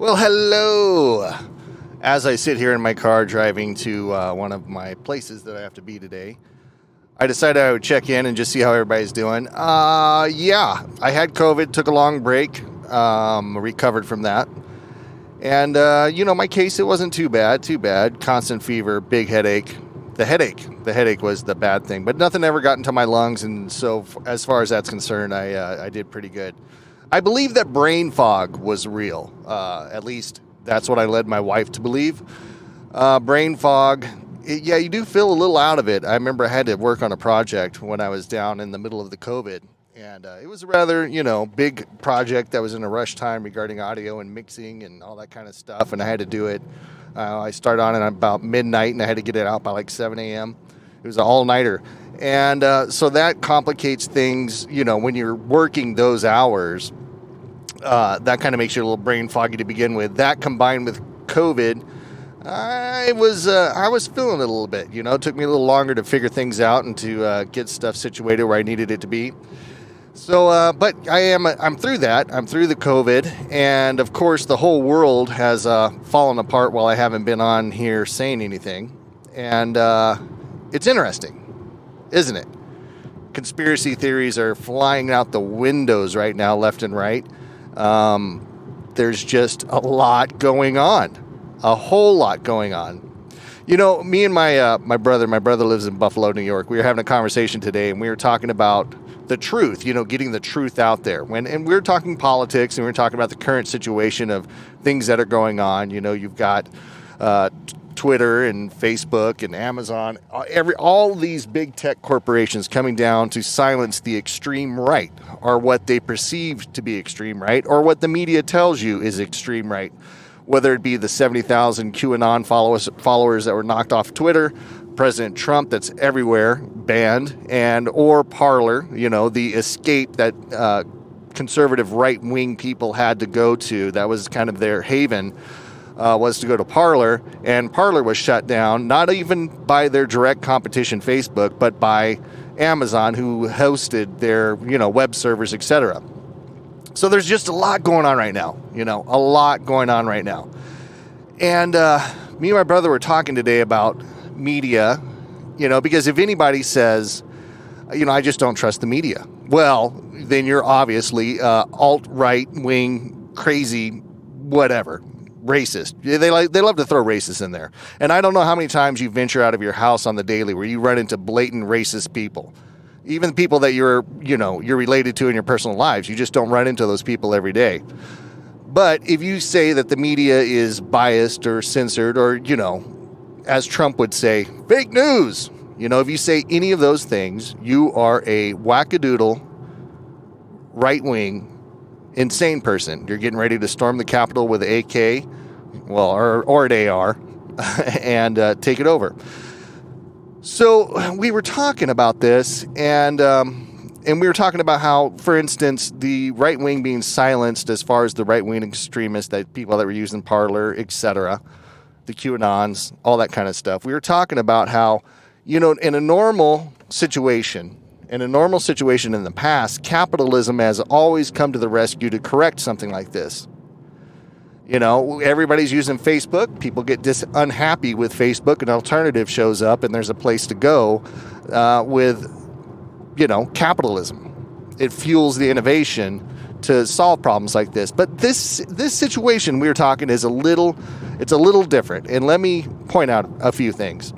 Well, hello. As I sit here in my car driving to one of my places that I have to be today, I decided I would check in and just see how everybody's doing. Yeah, I had COVID, took a long break, recovered from that. And, my case, it wasn't too bad. Constant fever, big headache. The headache was the bad thing, but nothing ever got into my lungs. And so as far as that's concerned, I did pretty good. I believe that brain fog was real. At least that's what I led my wife to believe. Brain fog, you do feel a little out of it. I remember I had to work on a project when I was down in the middle of the COVID. And it was a rather, big project that was in a rush time regarding audio and mixing and all that kind of stuff. And I had to do it. I started on it about midnight and I had to get it out by like 7 a.m. It was an all-nighter. And so that complicates things, when you're working those hours. That kind of makes you a little brain foggy to begin with. That combined with COVID, I was feeling it a little bit. It took me a little longer to figure things out and to get stuff situated where I needed it to be. So, but I'm through that. I'm through the COVID, and of course, the whole world has fallen apart while I haven't been on here saying anything. And it's interesting, isn't it? Conspiracy theories are flying out the windows right now, left and right. There's just a lot going on, a whole lot going on. Me and my brother lives in Buffalo, New York. We were having a conversation today and we were talking about the truth, getting the truth out there. And we were talking politics and we were talking about the current situation of things that are going on. You've got, Twitter and Facebook and Amazon, all these big tech corporations coming down to silence the extreme right, or what they perceive to be extreme right, or what the media tells you is extreme right. Whether it be the 70,000 QAnon followers that were knocked off Twitter, President Trump that's everywhere, banned, or Parler, the escape that conservative right-wing people had to go to. That was kind of their haven. Was to go to Parler, and Parler was shut down, not even by their direct competition, Facebook, but by Amazon, who hosted their, web servers, etc. So there's just a lot going on right now, a lot going on right now. And me and my brother were talking today about media, because if anybody says, I just don't trust the media, well, then you're obviously alt-right wing, crazy, whatever. Racist. They love to throw racist in there. And I don't know how many times you venture out of your house on the daily where you run into blatant racist people. Even people that you're related to in your personal lives. You just don't run into those people every day. But if you say that the media is biased or censored or, as Trump would say, fake news. If you say any of those things, you are a wackadoodle, right-wing, insane person. You're getting ready to storm the Capitol with an AK, or an AR, and take it over. So we were talking about this, and we were talking about how, for instance, the right wing being silenced as far as the right wing extremists, that people that were using Parler, etc., the QAnons, all that kind of stuff. We were talking about how, in a normal situation. In a normal situation in the past, capitalism has always come to the rescue to correct something like this. Everybody's using Facebook. People get unhappy with Facebook. An alternative shows up, and there's a place to go with, capitalism. It fuels the innovation to solve problems like this. But this situation we were talking it's a little different. And let me point out a few things.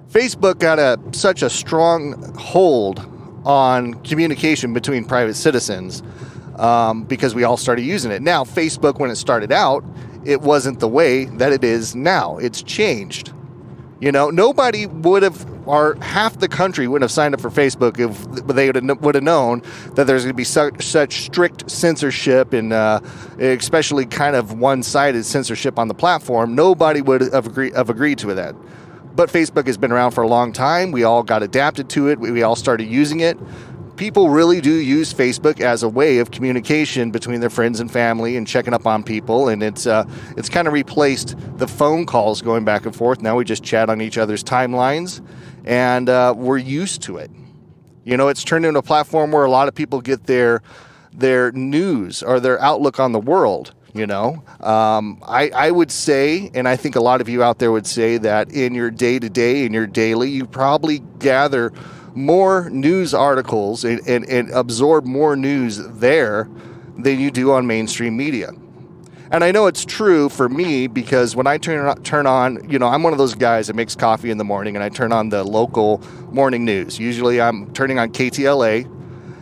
Facebook got such a strong hold on communication between private citizens because we all started using it. Now, Facebook, when it started out, it wasn't the way that it is now. It's changed. Nobody would have, or half the country wouldn't have signed up for Facebook if they would have known that there's going to be such strict censorship and especially kind of one-sided censorship on the platform. Nobody would have agreed to that. But Facebook has been around for a long time. We all got adapted to it. We all started using it. People really do use Facebook as a way of communication between their friends and family and checking up on people. And it's kind of replaced the phone calls going back and forth. Now we just chat on each other's timelines, and we're used to it. It's turned into a platform where a lot of people get their news or their outlook on the world. I would say, and I think a lot of you out there would say, that in your day-to-day, in your daily, you probably gather more news articles and absorb more news there than you do on mainstream media. And I know it's true for me because when I turn on, I'm one of those guys that makes coffee in the morning and I turn on the local morning news. Usually I'm turning on KTLA,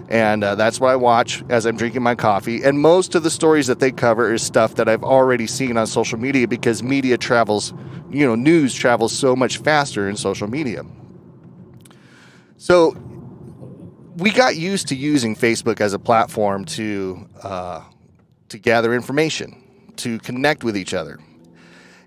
and that's what I watch as I'm drinking my coffee. And most of the stories that they cover is stuff that I've already seen on social media because media travels, news travels so much faster in social media. So we got used to using Facebook as a platform to gather information, to connect with each other.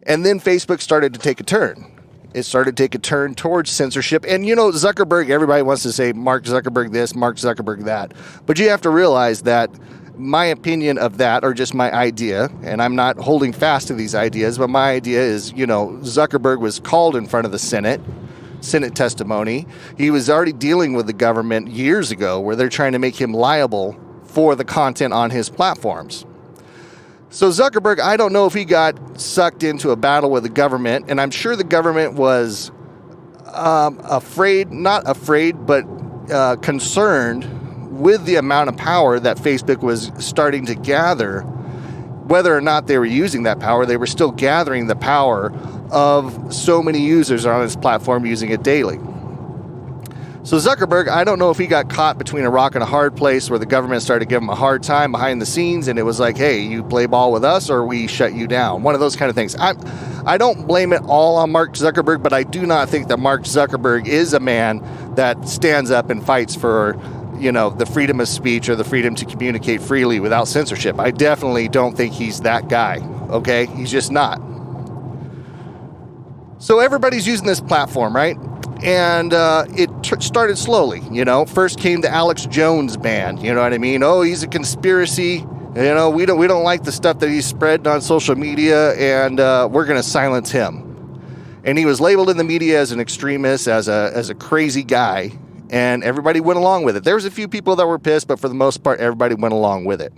And then Facebook started to take a turn. It started to take a turn towards censorship. And, Zuckerberg, everybody wants to say Mark Zuckerberg this, Mark Zuckerberg that. But you have to realize that my opinion of that, or just my idea, and I'm not holding fast to these ideas, but my idea is, Zuckerberg was called in front of the Senate testimony. He was already dealing with the government years ago where they're trying to make him liable for the content on his platforms. So Zuckerberg, I don't know if he got sucked into a battle with the government, and I'm sure the government was concerned with the amount of power that Facebook was starting to gather. Whether or not they were using that power, they were still gathering the power of so many users on his platform using it daily. So Zuckerberg, I don't know if he got caught between a rock and a hard place where the government started to give him a hard time behind the scenes, and it was like, hey, you play ball with us or we shut you down. One of those kind of things. I don't blame it all on Mark Zuckerberg, but I do not think that Mark Zuckerberg is a man that stands up and fights for, the freedom of speech or the freedom to communicate freely without censorship. I definitely don't think he's that guy, okay? He's just not. So everybody's using this platform, right? And it started slowly, First came the Alex Jones band, you know what I mean? Oh, he's a conspiracy. We don't like the stuff that he's spreading on social media, and we're going to silence him. And he was labeled in the media as an extremist, as a crazy guy, and everybody went along with it. There was a few people that were pissed, but for the most part, everybody went along with it.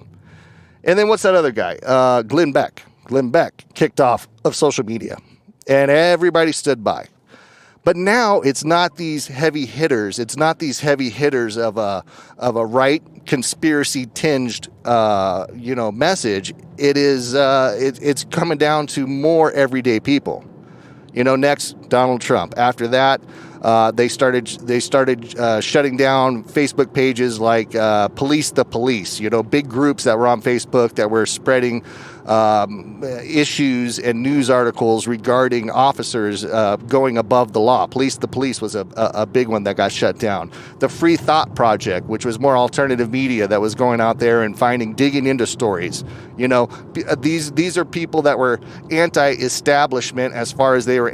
And then what's that other guy? Glenn Beck. Glenn Beck kicked off of social media, and everybody stood by. But now it's not these heavy hitters. It's not these heavy hitters of a right conspiracy tinged message. It is it's coming down to more everyday people. Next, Donald Trump. After that, they started shutting down Facebook pages like Police the Police. Big groups that were on Facebook that were spreading issues and news articles regarding officers going above the law. Police the Police was a big one that got shut down. The Free Thought Project, which was more alternative media that was going out there and digging into stories. These are people that were anti-establishment as far as they were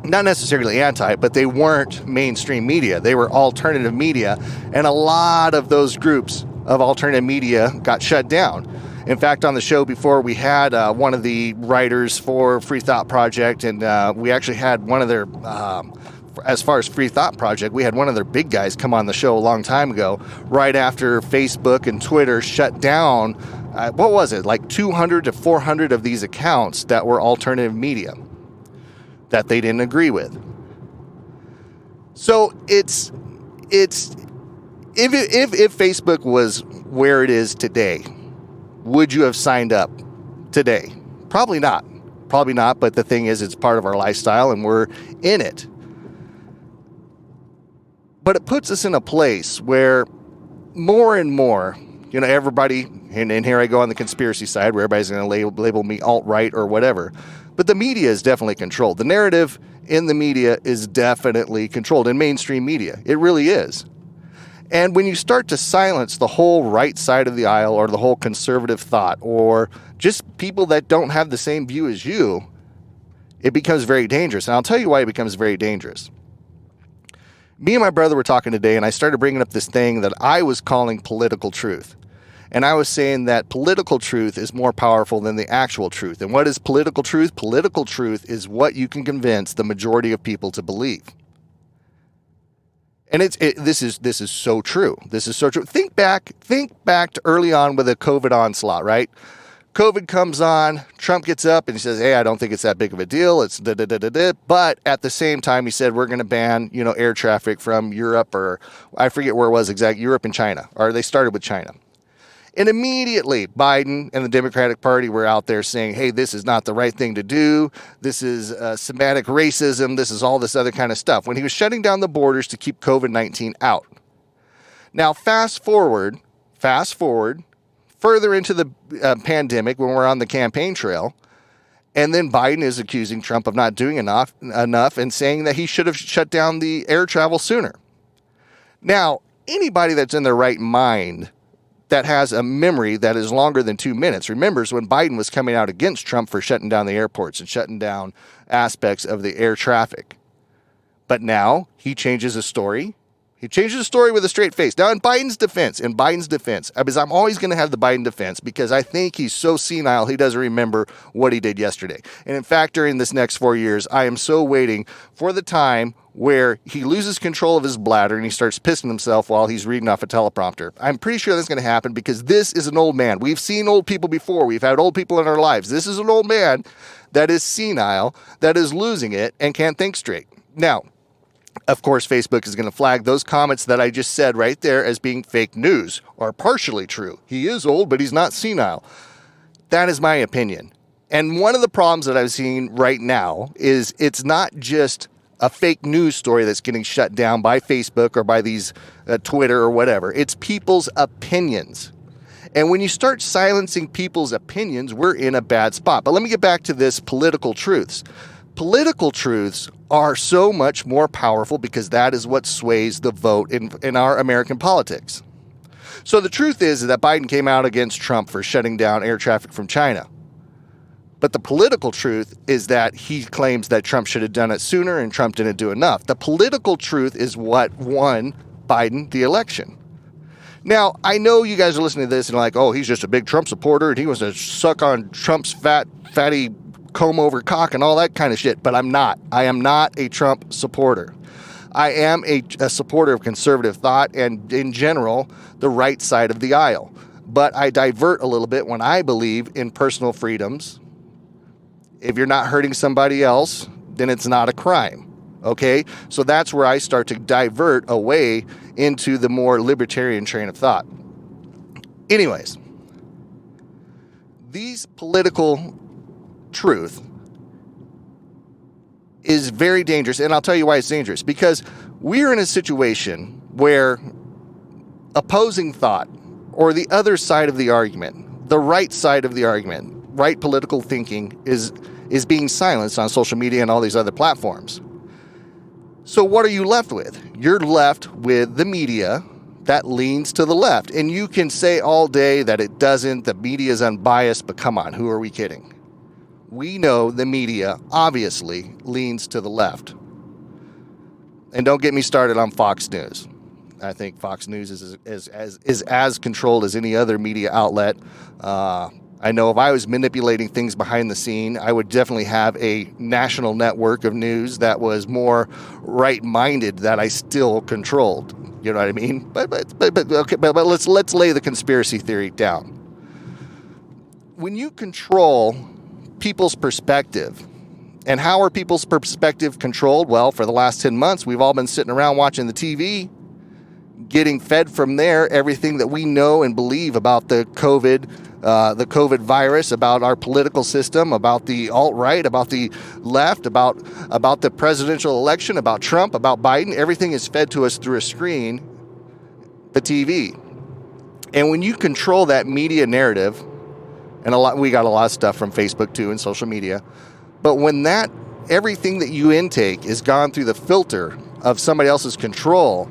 not necessarily anti, but they weren't mainstream media. They were alternative media, and a lot of those groups of alternative media got shut down. In fact, on the show before, we had one of the writers for Free Thought Project, and we actually had one of their, as far as Free Thought Project, we had one of their big guys come on the show a long time ago, right after Facebook and Twitter shut down, what was it, like 200 to 400 of these accounts that were alternative media that they didn't agree with. So if Facebook was where it is today, would you have signed up today? Probably not. But the thing is, it's part of our lifestyle and we're in it. But it puts us in a place where more and more, everybody, and here I go on the conspiracy side where everybody's going to label me alt-right or whatever. But the media is definitely controlled. The narrative in the media is definitely controlled, in mainstream media. It really is. And when you start to silence the whole right side of the aisle or the whole conservative thought or just people that don't have the same view as you, it becomes very dangerous. And I'll tell you why it becomes very dangerous. Me and my brother were talking today, and I started bringing up this thing that I was calling political truth. And I was saying that political truth is more powerful than the actual truth. And what is political truth? Political truth is what you can convince the majority of people to believe. And this is so true. This is so true. Think back to early on with the COVID onslaught, right? COVID comes on, Trump gets up and he says, hey, I don't think it's that big of a deal. It's da-da-da-da-da. But at the same time, he said, we're going to ban, air traffic from Europe, or I forget where it was exactly, Europe and China, or they started with China. And immediately, Biden and the Democratic Party were out there saying, hey, this is not the right thing to do. This is semantic racism. This is all this other kind of stuff, when he was shutting down the borders to keep COVID-19 out. Now, fast forward, further into the pandemic, when we're on the campaign trail, and then Biden is accusing Trump of not doing enough and saying that he should have shut down the air travel sooner. Now, anybody that's in their right mind that has a memory that is longer than 2 minutes remembers when Biden was coming out against Trump for shutting down the airports and shutting down aspects of the air traffic. But now he changes his story. He changes the story with a straight face. Now, in Biden's defense, because I'm always going to have the Biden defense, because I think he's so senile he doesn't remember what he did yesterday. And in fact, during this next 4 years, I am so waiting for the time where he loses control of his bladder and he starts pissing himself while he's reading off a teleprompter. I'm pretty sure that's going to happen, because this is an old man. We've seen old people before. We've had old people in our lives. This is an old man that is senile, that is losing it and can't think straight. Now, of course, Facebook is going to flag those comments that I just said right there as being fake news or partially true. He is old, but he's not senile. That is my opinion. And one of the problems that I've seen right now is it's not just a fake news story that's getting shut down by Facebook or by these Twitter or whatever. It's people's opinions. And when you start silencing people's opinions, we're in a bad spot. But let me get back to this political truths. Political truths are so much more powerful because that is what sways the vote in our American politics. So the truth is that Biden came out against Trump for shutting down air traffic from China. But the political truth is that he claims that Trump should have done it sooner and Trump didn't do enough. The political truth is what won Biden the election. Now, I know you guys are listening to this and like, oh, he's just a big Trump supporter and he wants to suck on Trump's fatty comb over cock and all that kind of shit, but I'm not. I am not a Trump supporter. I am a supporter of conservative thought and, in general, the right side of the aisle. But I divert a little bit when I believe in personal freedoms. If you're not hurting somebody else, then it's not a crime. Okay? So that's where I start to divert away into the more libertarian train of thought. Anyways, these political truth is very dangerous, and I'll tell you why it's dangerous. Because we're in a situation where opposing thought, or the other side of the argument, the right side of the argument, right political thinking is being silenced on social media and all these other platforms. So what are you left with? You're left with the media that leans to the left. And you can say all day that it doesn't, the media is unbiased, but come on, who are we kidding? We know the media obviously leans to the left. And don't get me started on Fox News. I think Fox News is as controlled as any other media outlet. I know if I was manipulating things behind the scene, I would definitely have a national network of news that was more right-minded that I still controlled. You know what I mean? But let's lay the conspiracy theory down. When you control people's perspective, and how are people's perspective controlled? Well, for the last 10 months, we've all been sitting around watching the TV, getting fed from there everything that we know and believe about the COVID virus, about our political system, about the alt-right, about the left, about the presidential election, about Trump, about Biden. Everything is fed to us through a screen, the TV. And when you control that media narrative, and we got a lot of stuff from Facebook too and social media, but when everything that you intake is gone through the filter of somebody else's control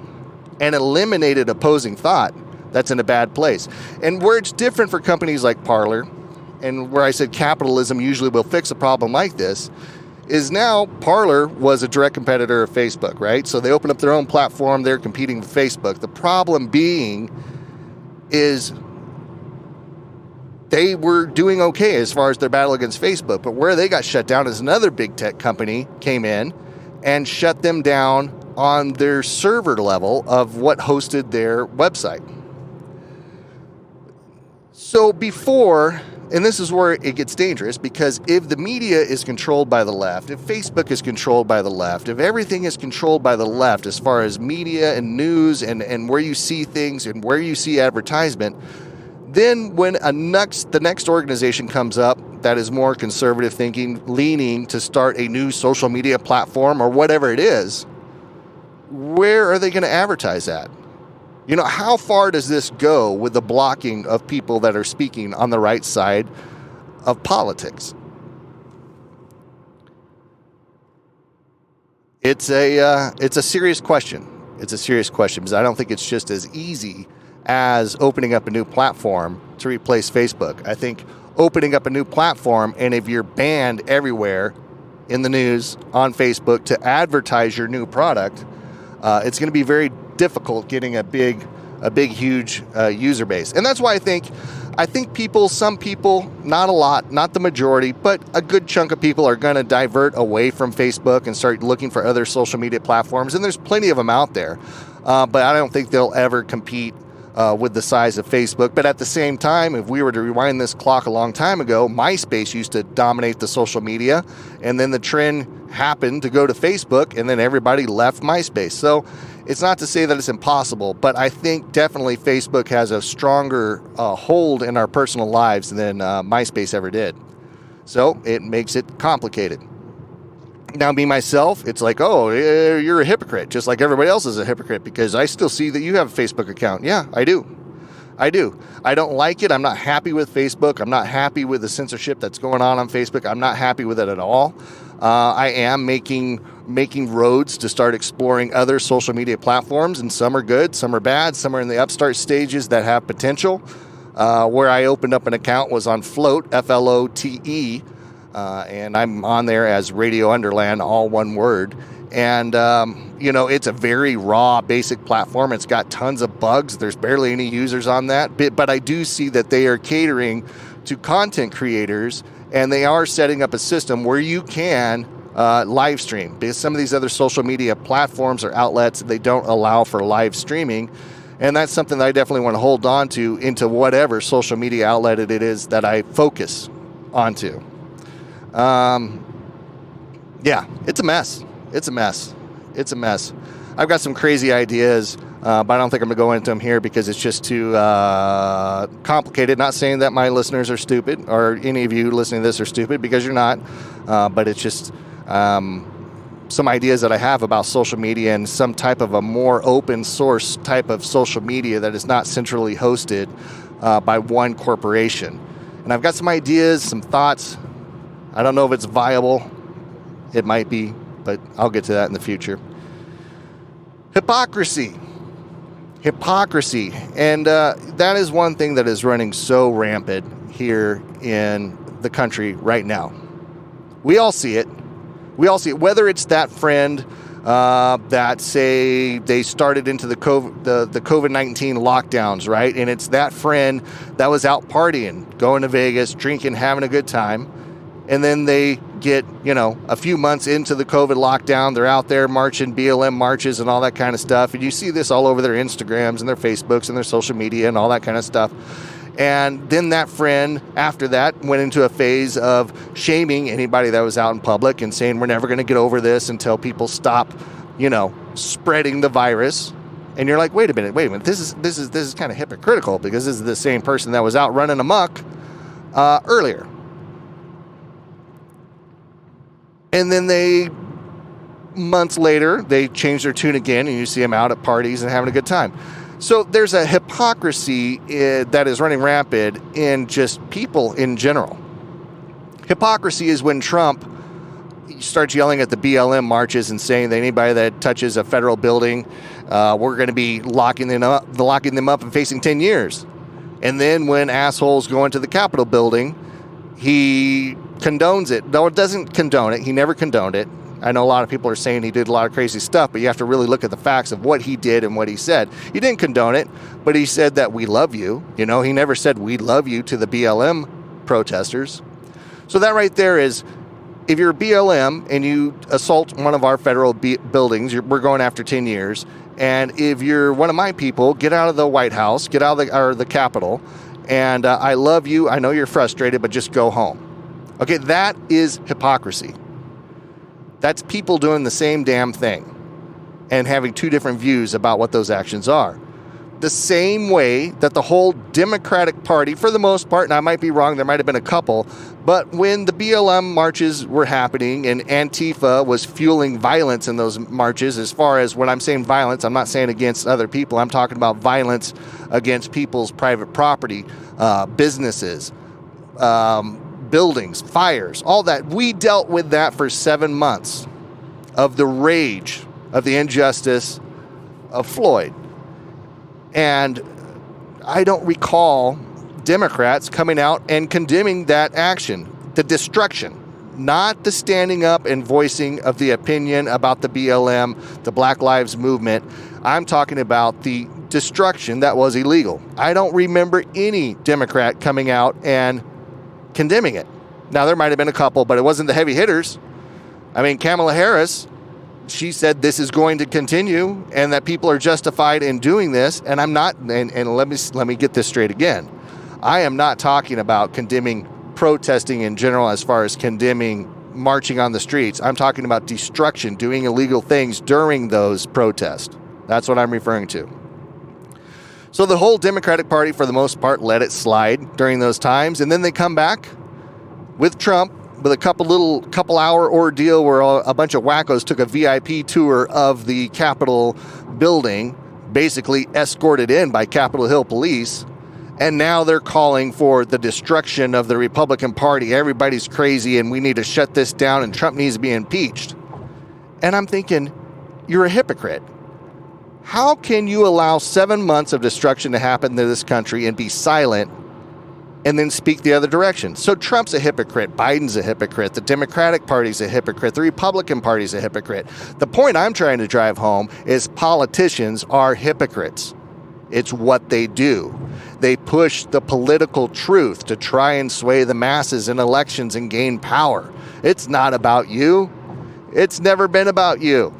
and eliminated opposing thought, that's in a bad place. And where it's different for companies like Parler, and where I said capitalism usually will fix a problem like this, is now Parler was a direct competitor of Facebook, right? So they opened up their own platform, they're competing with Facebook. The problem being is they were doing okay as far as their battle against Facebook, but where they got shut down is another big tech company came in and shut them down on their server level of what hosted their website. So before And this is where it gets dangerous, because if the media is controlled by the left, if Facebook is controlled by the left, if everything is controlled by the left as far as media and news and where you see things and where you see advertisement, then when the next organization comes up that is more conservative thinking, leaning to start a new social media platform or whatever it is, where are they going to advertise at? You know, how far does this go with the blocking of people that are speaking on the right side of politics? It's a serious question. It's a serious question, because I don't think it's just as easy as opening up a new platform to replace Facebook. I think opening up a new platform, and if you're banned everywhere in the news, on Facebook, to advertise your new product, it's going to be very difficult getting a big, huge user base. And that's why I think some people, not a lot, not the majority, but a good chunk of people are going to divert away from Facebook and start looking for other social media platforms. And there's plenty of them out there, but I don't think they'll ever compete with the size of Facebook. But at the same time, if we were to rewind this clock a long time ago, MySpace used to dominate the social media, and then the trend happened to go to Facebook, and then everybody left MySpace. So it's not to say that it's impossible, but I think definitely Facebook has a stronger hold in our personal lives than MySpace ever did. So it makes it complicated. Now, me, myself, it's like, oh, you're a hypocrite, just like everybody else is a hypocrite, because I still see that you have a Facebook account. Yeah, I do. I don't like it. I'm not happy with Facebook. I'm not happy with the censorship that's going on Facebook. I'm not happy with it at all. I am making roads to start exploring other social media platforms, and some are good, some are bad, some are in the upstart stages that have potential. Where I opened up an account was on Flote, Flote, and I'm on there as Radio Underland, all one word. And, it's a very raw, basic platform. It's got tons of bugs. There's barely any users on that. But I do see that they are catering to content creators, and they are setting up a system where you can live stream. Because some of these other social media platforms or outlets, they don't allow for live streaming. And that's something that I definitely want to hold on to into whatever social media outlet it is that I focus onto. Yeah, it's a mess. It's a mess. I've got some crazy ideas, but I don't think I'm going to go into them here because it's just too complicated. Not saying that my listeners are stupid or any of you listening to this are stupid, because you're not. But it's just some ideas that I have about social media and some type of a more open source type of social media that is not centrally hosted by one corporation. And I've got some ideas, some thoughts. I don't know if it's viable. It might be, but I'll get to that in the future. Hypocrisy. And that is one thing that is running so rampant here in the country right now. We all see it. Whether it's that friend that say they started into the COVID-19 lockdowns, right? And it's that friend that was out partying, going to Vegas, drinking, having a good time. And then they get, a few months into the COVID lockdown. They're out there marching, BLM marches and all that kind of stuff. And you see this all over their Instagrams and their Facebooks and their social media and all that kind of stuff. And then that friend, after that, went into a phase of shaming anybody that was out in public and saying, we're never going to get over this until people stop, spreading the virus. And you're like, wait a minute. This is kind of hypocritical, because this is the same person that was out running amok earlier. And then months later, they change their tune again, and you see them out at parties and having a good time. So there's a hypocrisy that is running rampant in just people in general. Hypocrisy is when Trump starts yelling at the BLM marches and saying that anybody that touches a federal building, we're going to be locking them up and facing 10 years. And then when assholes go into the Capitol building, he condones it. No, it doesn't condone it. He never condoned it. I know a lot of people are saying he did a lot of crazy stuff, but you have to really look at the facts of what he did and what he said. He didn't condone it, but he said that we love you. He never said we love you to the BLM protesters. So that right there is, if you're BLM and you assault one of our federal buildings, we're going after 10 years. And if you're one of my people, get out of the White House, get out of the Capitol, and I love you. I know you're frustrated, but just go home. Okay, that is hypocrisy. That's people doing the same damn thing and having two different views about what those actions are. The same way that the whole Democratic Party, for the most part, and I might be wrong, there might have been a couple, but when the BLM marches were happening and Antifa was fueling violence in those marches, as far as when I'm saying violence, I'm not saying against other people, I'm talking about violence against people's private property, businesses, buildings, fires, all that. We dealt with that for 7 months of the rage of the injustice of Floyd. And I don't recall Democrats coming out and condemning that action, the destruction, not the standing up and voicing of the opinion about the BLM, the Black Lives Movement. I'm talking about the destruction that was illegal. I don't remember any Democrat coming out and condemning it. Now, there might have been a couple, but it wasn't the heavy hitters. I mean, Kamala Harris, she said this is going to continue and that people are justified in doing this. And I'm not, and let me get this straight again. I am not talking about condemning protesting in general as far as condemning marching on the streets. I'm talking about destruction, doing illegal things during those protests. That's what I'm referring to. So the whole Democratic Party, for the most part, let it slide during those times. And then they come back with Trump, with a couple hour ordeal where a bunch of wackos took a VIP tour of the Capitol building, basically escorted in by Capitol Hill police. And now they're calling for the destruction of the Republican Party. Everybody's crazy and we need to shut this down and Trump needs to be impeached. And I'm thinking, you're a hypocrite. How can you allow 7 months of destruction to happen to this country and be silent and then speak the other direction? So Trump's a hypocrite. Biden's a hypocrite. The Democratic Party's a hypocrite. The Republican Party's a hypocrite. The point I'm trying to drive home is politicians are hypocrites. It's what they do. They push the political truth to try and sway the masses in elections and gain power. It's not about you. It's never been about you.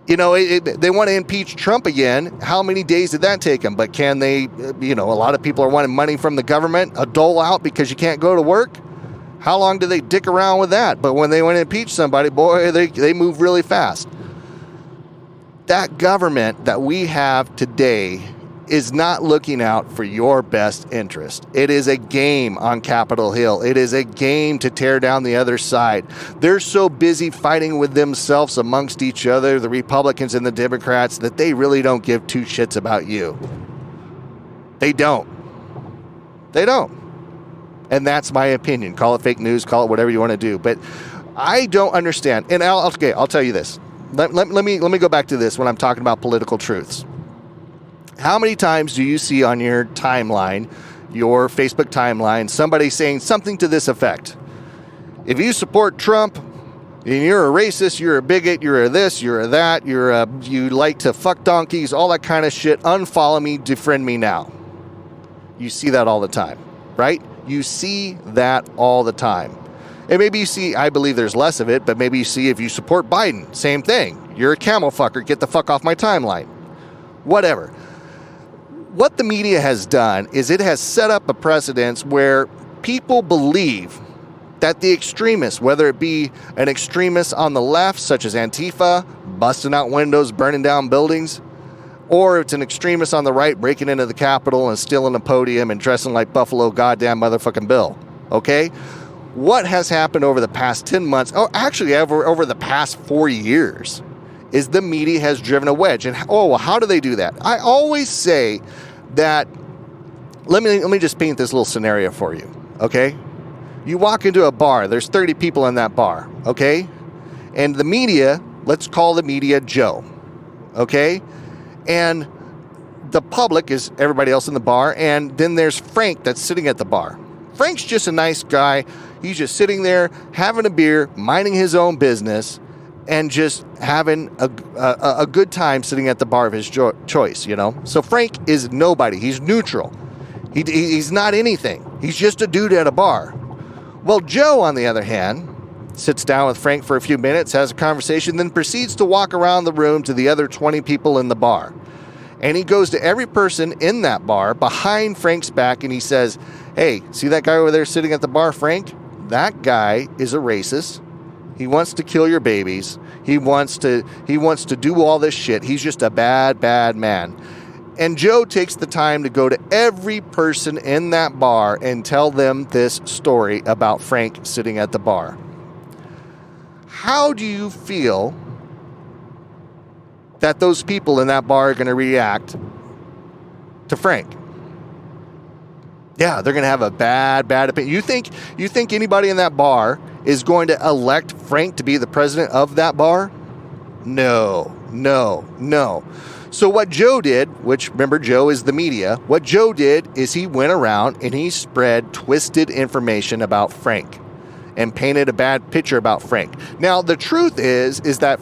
You know, they want to impeach Trump again. How many days did that take them? But can they, a lot of people are wanting money from the government, a dole out because you can't go to work. How long do they dick around with that? But when they want to impeach somebody, boy, they move really fast. That government that we have today is not looking out for your best interest. It is a game on Capitol Hill. It is a game to tear down the other side. They're so busy fighting with themselves amongst each other, the Republicans and the Democrats, that they really don't give two shits about you. They don't. They don't. And that's my opinion. Call it fake news, call it whatever you want to do. But I don't understand. And I'll tell you this. Let me go back to this when I'm talking about political truths. How many times do you see on your timeline, your Facebook timeline, somebody saying something to this effect? If you support Trump, and you're a racist, you're a bigot, you're a this, you're a that, you like to fuck donkeys, all that kind of shit, unfollow me, defriend me now. You see that all the time, right? You see that all the time. And maybe you see, I believe there's less of it, but maybe you see if you support Biden, same thing. You're a camel fucker, get the fuck off my timeline. Whatever. What the media has done is it has set up a precedence where people believe that the extremists, whether it be an extremist on the left, such as Antifa, busting out windows, burning down buildings, or it's an extremist on the right, breaking into the Capitol and stealing a podium and dressing like Buffalo goddamn motherfucking Bill. Okay? What has happened over the past 10 months, over the past 4 years, is the media has driven a wedge. And how do they do that? I always say that, let me just paint this little scenario for you, okay? You walk into a bar, there's 30 people in that bar, okay? And the media, let's call the media Joe, okay? And the public is everybody else in the bar, and then there's Frank that's sitting at the bar. Frank's just a nice guy. He's just sitting there, having a beer, minding his own business, and just having a good time sitting at the bar of his choice, So Frank is nobody. He's neutral. He's not anything. He's just a dude at a bar. Well, Joe, on the other hand, sits down with Frank for a few minutes, has a conversation, then proceeds to walk around the room to the other 20 people in the bar. And he goes to every person in that bar behind Frank's back and he says, hey, see that guy over there sitting at the bar, Frank? That guy is a racist. He wants to kill your babies. He wants to do all this shit. He's just a bad, bad man. And Joe takes the time to go to every person in that bar and tell them this story about Frank sitting at the bar. How do you feel that those people in that bar are going to react to Frank? Yeah, they're going to have a bad opinion. You think anybody in that bar is going to elect Frank to be the president of that bar? No. So what Joe did, which remember Joe is the media, what Joe did is he went around and he spread twisted information about Frank and painted a bad picture about Frank. Now the truth is that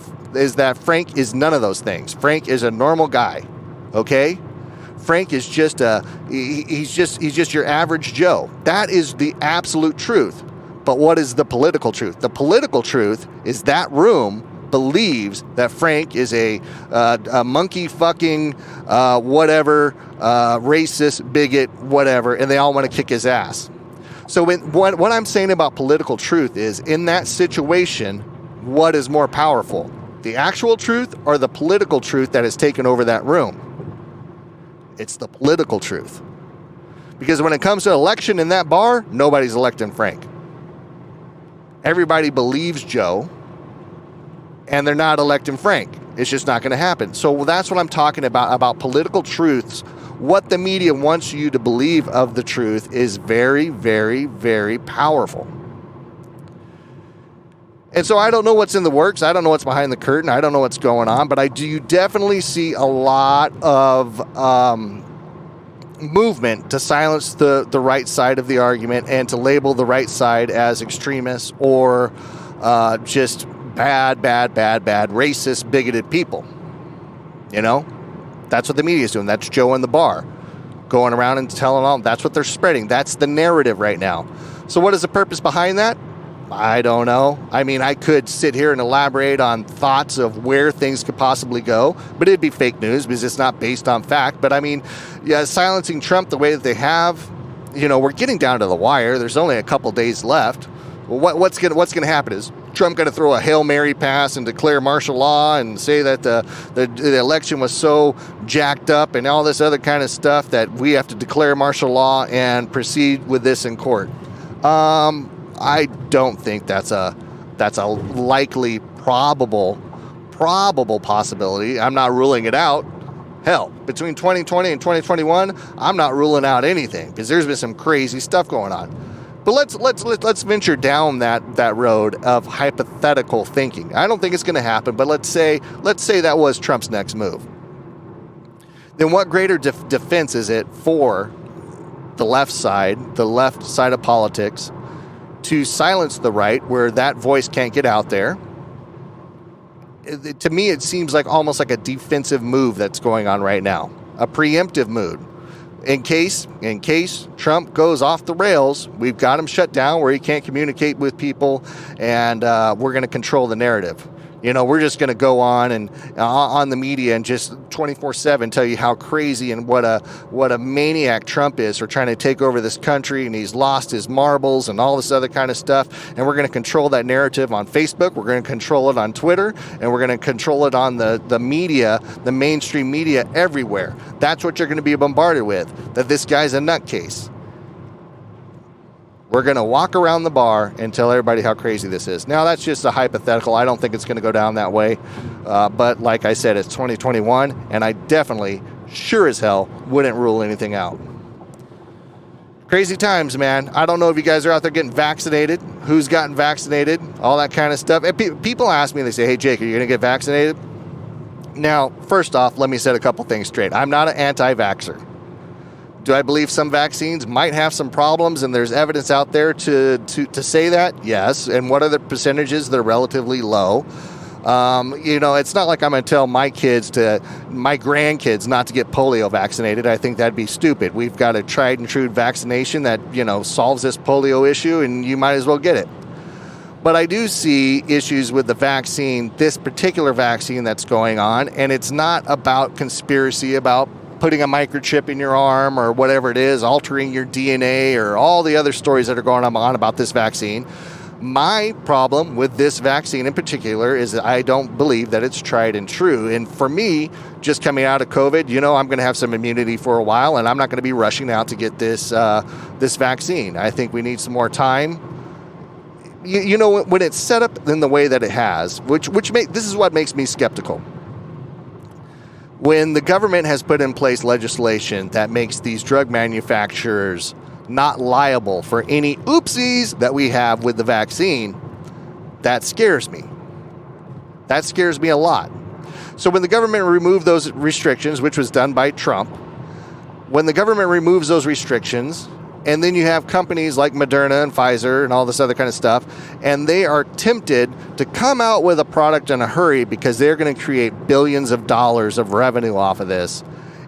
Frank is none of those things. Frank is a normal guy, okay? Frank is just he's just your average Joe. That is the absolute truth. But what is the political truth? The political truth is that room believes that Frank is a monkey fucking whatever, racist, bigot, whatever, and they all want to kick his ass. So what I'm saying about political truth is, in that situation, what is more powerful? The actual truth or the political truth that has taken over that room? It's the political truth. Because when it comes to election in that bar, nobody's electing Frank. Everybody believes Joe, and they're not electing Frank. It's just not going to happen. So that's what I'm talking about political truths. What the media wants you to believe of the truth is very, very, very powerful. And so I don't know what's in the works. I don't know what's behind the curtain. I don't know what's going on. But I do definitely see a lot of movement to silence the right side of the argument and to label the right side as extremists or just bad, racist, bigoted people. You know? That's what the media is doing. That's Joe in the bar going around and telling all. That's what they're spreading. That's the narrative right now. So what is the purpose behind that? I don't know. I mean, I could sit here and elaborate on thoughts of where things could possibly go, but it'd be fake news because it's not based on fact. But I mean, yeah, silencing Trump the way that they have, you know, we're getting down to the wire. There's only a couple days left. Well, what's going to happen is Trump going to throw a Hail Mary pass and declare martial law and say that the election was so jacked up and all this other kind of stuff that we have to declare martial law and proceed with this in court. I don't think that's a likely probable possibility. I'm not ruling it out. Hell, between 2020 and 2021, I'm not ruling out anything because there's been some crazy stuff going on. But let's venture down that road of hypothetical thinking. I don't think it's going to happen, but let's say that was Trump's next move. Then what greater defense is it for the left side of politics, to silence the right where that voice can't get out there? To me, it seems like almost like a defensive move that's going on right now, a preemptive move. In case Trump goes off the rails, we've got him shut down where he can't communicate with people, and we're going to control the narrative. You know, we're just going to go on and on the media and just 24/7 tell you how crazy and what a maniac Trump is for trying to take over this country, and he's lost his marbles and all this other kind of stuff. And we're going to control that narrative on Facebook. We're going to control it on Twitter, and we're going to control it on the media, the mainstream media everywhere. That's what you're going to be bombarded with, that this guy's a nutcase. We're going to walk around the bar and tell everybody how crazy this is. Now, that's just a hypothetical. I don't think it's going to go down that way. But like I said, it's 2021, and I definitely, sure as hell, wouldn't rule anything out. Crazy times, man. I don't know if you guys are out there getting vaccinated, who's gotten vaccinated, all that kind of stuff. And people ask me, they say, hey, Jake, are you going to get vaccinated? Now, first off, let me set a couple things straight. I'm not an anti-vaxxer. Do I believe some vaccines might have some problems, and there's evidence out there to say that? Yes. And what are the percentages? They're relatively low. You know, it's not like I'm going to tell my grandkids not to get polio vaccinated. I think that'd be stupid. We've got a tried and true vaccination that, you know, solves this polio issue, and you might as well get it. But I do see issues with the vaccine, this particular vaccine that's going on, and it's not about conspiracy about putting a microchip in your arm or whatever it is, altering your DNA or all the other stories that are going on about this vaccine. My problem with this vaccine in particular is that I don't believe that it's tried and true. And for me, just coming out of COVID, I'm going to have some immunity for a while, and I'm not going to be rushing out to get this vaccine. I think we need some more time. When it's set up in the way that it has, this is what makes me skeptical. When the government has put in place legislation that makes these drug manufacturers not liable for any oopsies that we have with the vaccine, that scares me. That scares me a lot. So when the government removed those restrictions, which was done by Trump, when the government removes those restrictions, and then you have companies like Moderna and Pfizer and all this other kind of stuff, and they are tempted to come out with a product in a hurry because they're going to create billions of dollars of revenue off of this,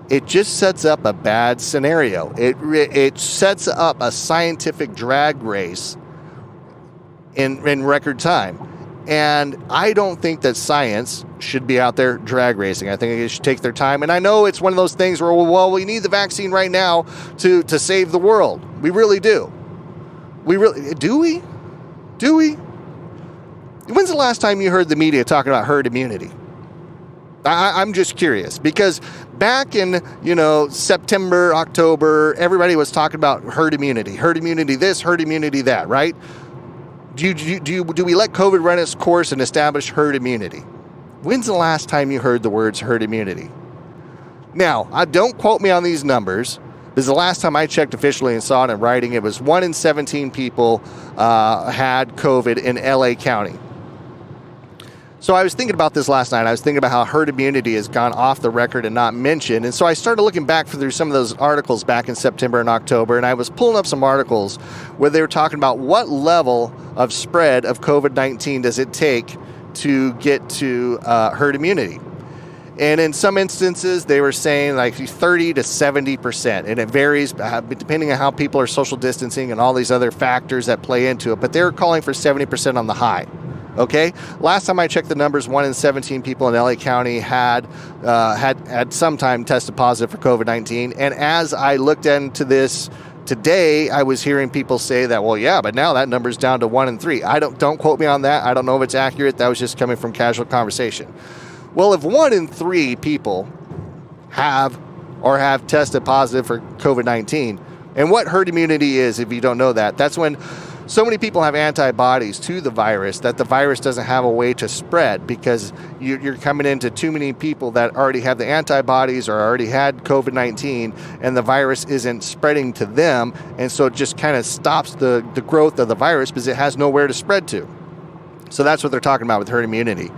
it just sets up a bad scenario. It sets up a scientific drag race in record time. And I don't think that science should be out there drag racing. I think they should take their time. And I know it's one of those things where, well, we need the vaccine right now to save the world. We really do. Do we? When's the last time you heard the media talking about herd immunity? I'm just curious, because back in, September, October, everybody was talking about herd immunity this, herd immunity that, right? Do we let COVID run its course and establish herd immunity? When's the last time you heard the words herd immunity? Now, don't quote me on these numbers, because the last time I checked officially and saw it in writing, it was 1 in 17 people had COVID in LA County. So I was thinking about this last night. I was thinking about how herd immunity has gone off the record and not mentioned. And so I started looking back through some of those articles back in September and October, and I was pulling up some articles where they were talking about what level of spread of COVID-19 does it take to get to herd immunity. And in some instances, they were saying like 30 to 70%. And it varies depending on how people are social distancing and all these other factors that play into it. But they were calling for 70% on the high. Okay. Last time I checked the numbers, 1 in 17 people in LA County had sometime tested positive for COVID-19. And as I looked into this today, I was hearing people say that, well, yeah, but now that number's down to 1 in 3. Don't quote me on that. I don't know if it's accurate. That was just coming from casual conversation. Well, if 1 in 3 people have tested positive for COVID-19, and what herd immunity is, if you don't know that, that's when so many people have antibodies to the virus that the virus doesn't have a way to spread, because you're coming into too many people that already have the antibodies or already had COVID-19, and the virus isn't spreading to them. And so it just kind of stops the growth of the virus because it has nowhere to spread to. So that's what they're talking about with herd immunity.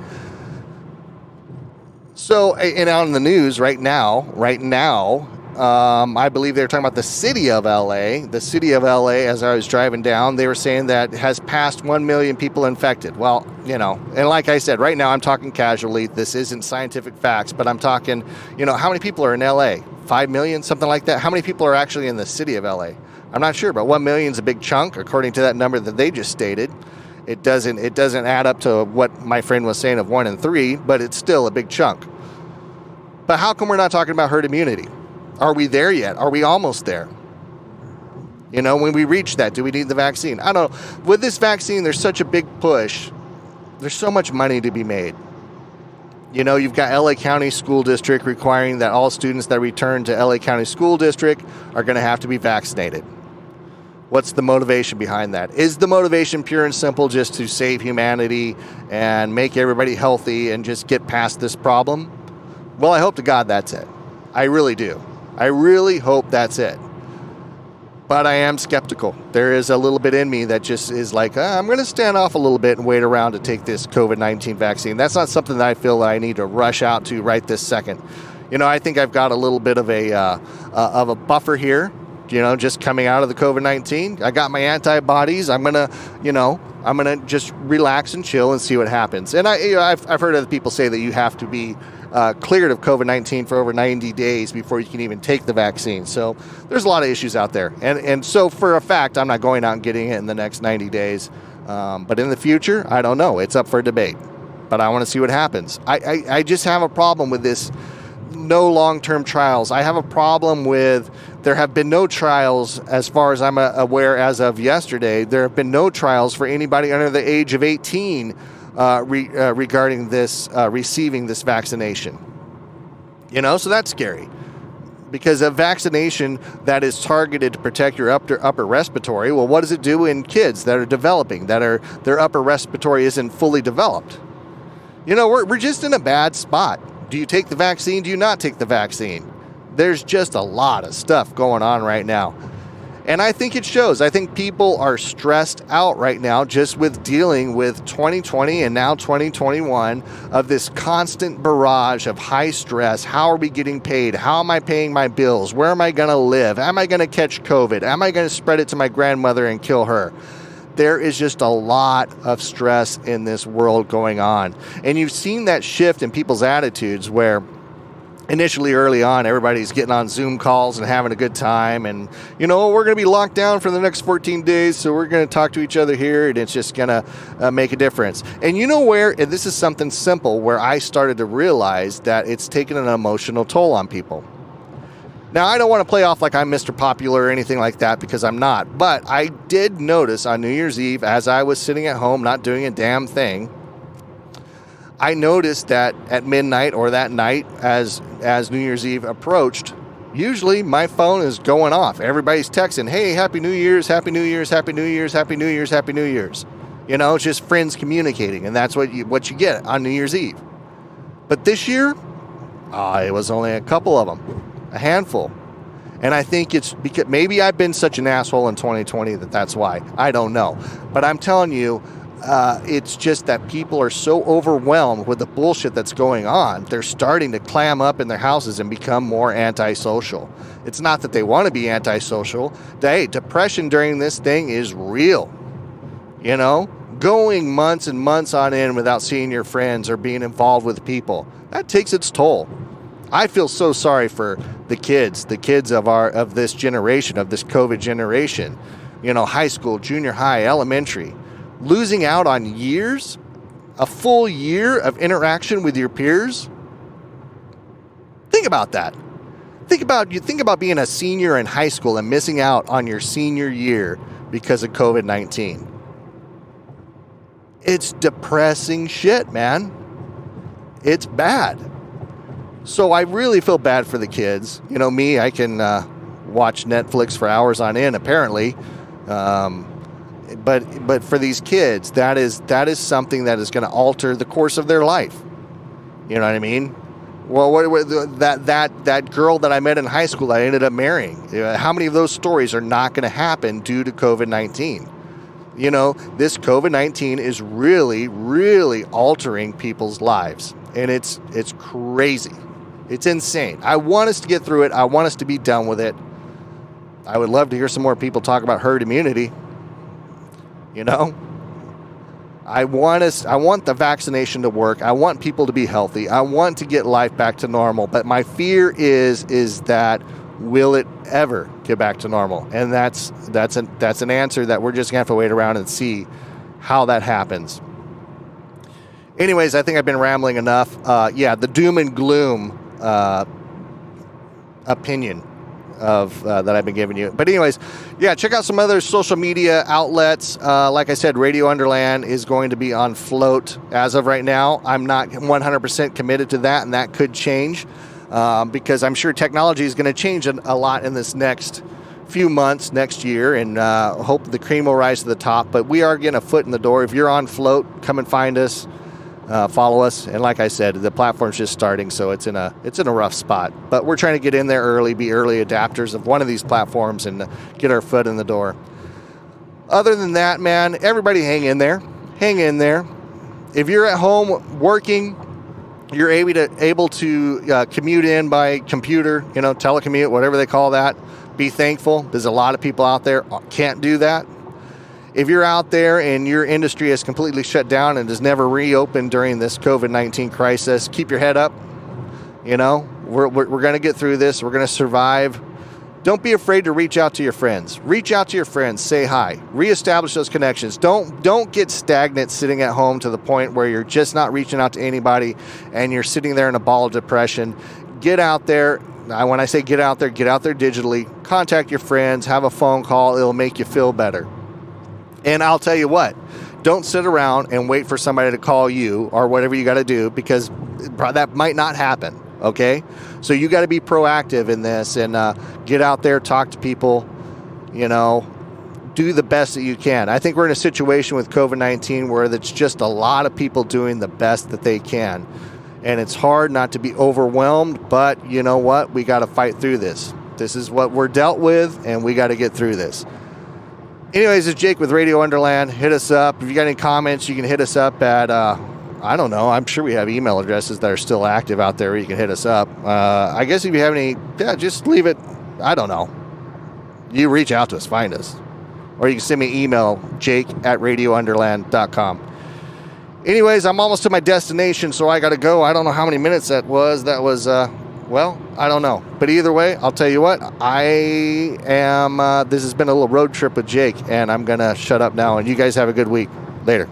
So, and out in the news right now, I believe they were talking about the city of LA. The city of LA, as I was driving down, they were saying that has passed 1 million people infected. Well, and like I said, right now I'm talking casually. This isn't scientific facts, but I'm talking, how many people are in LA? 5 million, something like that. How many people are actually in the city of LA? I'm not sure, but 1 million is a big chunk, according to that number that they just stated. It doesn't add up to what my friend was saying of 1 in 3, but it's still a big chunk. But how come we're not talking about herd immunity? Are we there yet? Are we almost there? When we reach that, do we need the vaccine? I don't know. With this vaccine, there's such a big push. There's so much money to be made. You've got LA County School District requiring that all students that return to LA County School District are going to have to be vaccinated. What's the motivation behind that? Is the motivation pure and simple just to save humanity and make everybody healthy and just get past this problem? Well, I hope to God that's it. I really do. I really hope that's it. But I am skeptical. There is a little bit in me that just is like, I'm going to stand off a little bit and wait around to take this COVID-19 vaccine. That's not something that I feel that I need to rush out to right this second. I think I've got a little bit of a buffer here, just coming out of the COVID-19. I got my antibodies. I'm going to just relax and chill and see what happens. And I've heard other people say that you have to be cleared of COVID-19 for over 90 days before you can even take the vaccine. So there's a lot of issues out there. And so for a fact, I'm not going out and getting it in the next 90 days. But in the future, I don't know. It's up for debate. But I want to see what happens. I just have a problem with this. No long-term trials. I have a problem with there have been no trials as far as I'm aware as of yesterday. There have been no trials for anybody under the age of 18 regarding this receiving this vaccination. So that's scary. Because a vaccination that is targeted to protect your upper respiratory, well, what does it do in kids that are developing, their upper respiratory isn't fully developed? We're just in a bad spot. Do you take the vaccine? Do you not take the vaccine? There's just a lot of stuff going on right now. And I think it shows. I think people are stressed out right now just with dealing with 2020 and now 2021 of this constant barrage of high stress. How are we getting paid? How am I paying my bills? Where am I going to live? Am I going to catch COVID? Am I going to spread it to my grandmother and kill her? There is just a lot of stress in this world going on. And you've seen that shift in people's attitudes where initially early on, everybody's getting on Zoom calls and having a good time. And, we're going to be locked down for the next 14 days. So we're going to talk to each other here and it's just going to make a difference. And and this is something simple where I started to realize that it's taken an emotional toll on people. Now, I don't want to play off like I'm Mr. Popular or anything like that because I'm not. But I did notice on New Year's Eve, as I was sitting at home not doing a damn thing, I noticed that at midnight or that night as New Year's Eve approached, usually my phone is going off. Everybody's texting, hey, Happy New Year's, Happy New Year's, Happy New Year's, Happy New Year's, Happy New Year's. It's just friends communicating, and that's what you get on New Year's Eve. But this year, it was only a couple of them. A handful. And I think it's because maybe I've been such an asshole in 2020 that's why. I don't know. But I'm telling you, it's just that people are so overwhelmed with the bullshit that's going on. They're starting to clam up in their houses and become more antisocial. It's not that they want to be antisocial. Hey, depression during this thing is real. Going months and months on end without seeing your friends or being involved with people, that takes its toll. I feel so sorry for the kids of this generation, of this COVID generation, high school, junior high, elementary, losing out on years, a full year of interaction with your peers. Think about that. Think about being a senior in high school and missing out on your senior year because of COVID-19. It's depressing shit, man. It's bad. So I really feel bad for the kids. Me, I can watch Netflix for hours on end, apparently. But for these kids, that is something that is going to alter the course of their life. You know what I mean? Well, that girl that I met in high school that I ended up marrying, how many of those stories are not going to happen due to COVID-19? This COVID-19 is really, really altering people's lives. And it's crazy. It's insane. I want us to get through it. I want us to be done with it. I would love to hear some more people talk about herd immunity. I want the vaccination to work. I want people to be healthy. I want to get life back to normal. But my fear is that will it ever get back to normal? And that's an answer that we're just gonna have to wait around and see how that happens. Anyways, I think I've been rambling enough. The doom and gloom opinion of that I've been giving you. But anyways, check out some other social media outlets. Like I said, Radio Underland is going to be on float as of right now. I'm not 100% committed to that, and that could change because I'm sure technology is going to change a lot in this next few months, next year, and hope the cream will rise to the top. But we are getting a foot in the door. If you're on float, come and find us. Follow us, and like I said, the platform's just starting, so it's in a rough spot. But we're trying to get in there early, be early adapters of one of these platforms, and get our foot in the door. Other than that, man, everybody hang in there. Hang in there. If you're at home working, you're able to commute in by computer, telecommute, whatever they call that. Be thankful. There's a lot of people out there can't do that. If you're out there and your industry is completely shut down and has never reopened during this COVID-19 crisis, keep your head up. We're going to get through this. We're going to survive. Don't be afraid to reach out to your friends. Reach out to your friends. Say hi. Reestablish those connections. Don't get stagnant sitting at home to the point where you're just not reaching out to anybody and you're sitting there in a ball of depression. Get out there. When I say get out there digitally. Contact your friends. Have a phone call. It'll make you feel better. And I'll tell you what. Don't sit around and wait for somebody to call you or whatever you got to do, because that might not happen. Okay? So you got to be proactive in this and get out there, talk to people, do the best that you can. I think we're in a situation with COVID-19 where it's just a lot of people doing the best that they can. And it's hard not to be overwhelmed, but you know what? We got to fight through this. This is what we're dealt with, and we got to get through this. Anyways, it's Jake with Radio Underland. Hit us up. If you got any comments, you can hit us up at, I don't know. I'm sure we have email addresses that are still active out there where you can hit us up. I guess if you have any, just leave it. I don't know. You reach out to us, find us. Or you can send me an email, jake@radiounderland.com. Anyways, I'm almost to my destination, so I got to go. I don't know how many minutes that was. That was, I don't know. But either way, I'll tell you what. This has been a little road trip with Jake, and I'm going to shut up now. And you guys have a good week. Later.